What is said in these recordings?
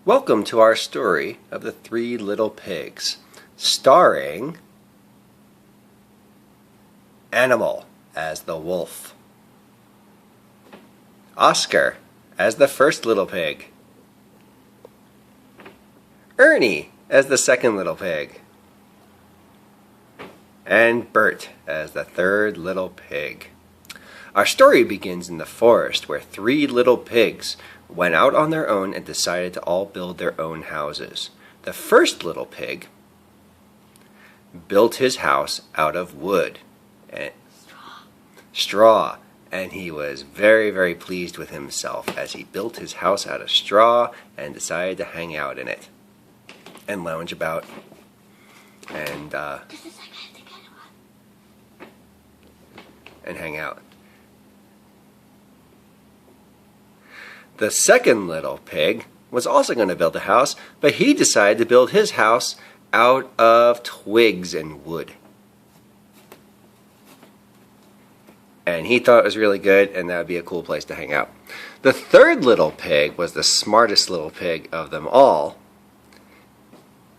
Welcome to our story of the Three Little Pigs, starring Animal as the wolf, Oscar as the first little pig, Ernie as the second little pig, and Bert as the third little pig. Our story begins in the forest where three little pigs went out on their own and decided to all build their own houses. The first little pig built his house out of wood and straw, and he was very, very pleased with himself as he built his house out of straw and decided to hang out in it and lounge about and hang out. The second little pig was also going to build a house, but he decided to build his house out of twigs and wood. And he thought it was really good, and that would be a cool place to hang out. The third little pig was the smartest little pig of them all,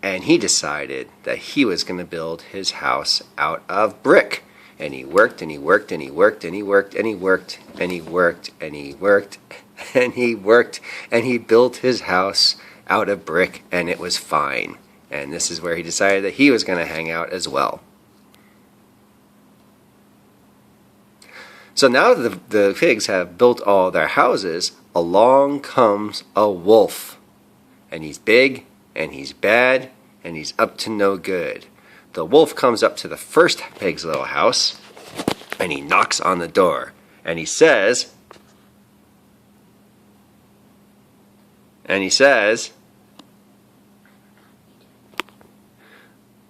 and he decided that he was going to build his house out of brick. And he worked, and he worked, and he worked, and he worked, and he worked, and he worked, and he worked, and he worked, and he built his house out of brick, and it was fine. And this is where he decided that he was going to hang out as well. So now that the pigs have built all their houses, along comes a wolf. And he's big, and he's bad, and he's up to no good. The wolf comes up to the first pig's little house, and he knocks on the door, and he says,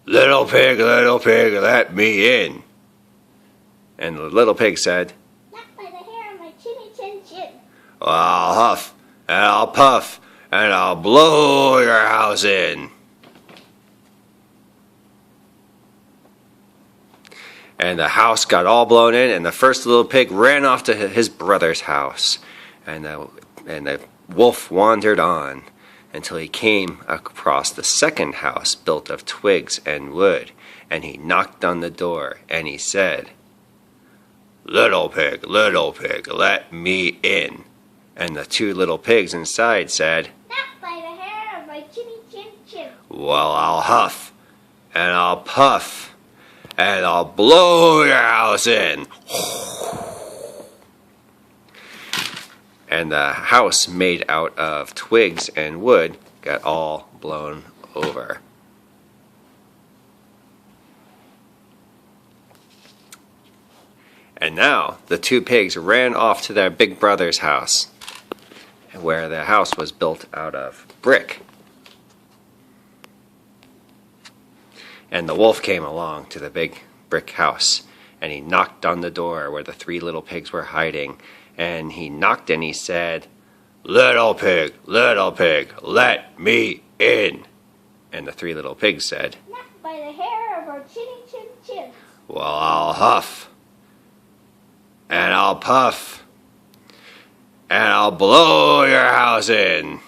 little pig, let me in." And the little pig said, "Not by the hair on my chinny chin chin." "Well, I'll huff, and I'll puff, and I'll blow your house in." And the house got all blown in, and the first little pig ran off to his brother's house. And the wolf wandered on until he came across the second house built of twigs and wood. And he knocked on the door, and he said, little pig, let me in." And the two little pigs inside said, "Not by the hair of my chinny chin chin." "Well, I'll huff, and I'll puff, and I'll blow your house in." And the house made out of twigs and wood got all blown over. And now the two pigs ran off to their big brother's house, where the house was built out of brick. And the wolf came along to the big brick house, and he knocked on the door where the three little pigs were hiding. And he knocked and he said, little pig, let me in." And the three little pigs said, "Not by the hair of our chinny chin chin." "Well, I'll huff, and I'll puff, and I'll blow your house in."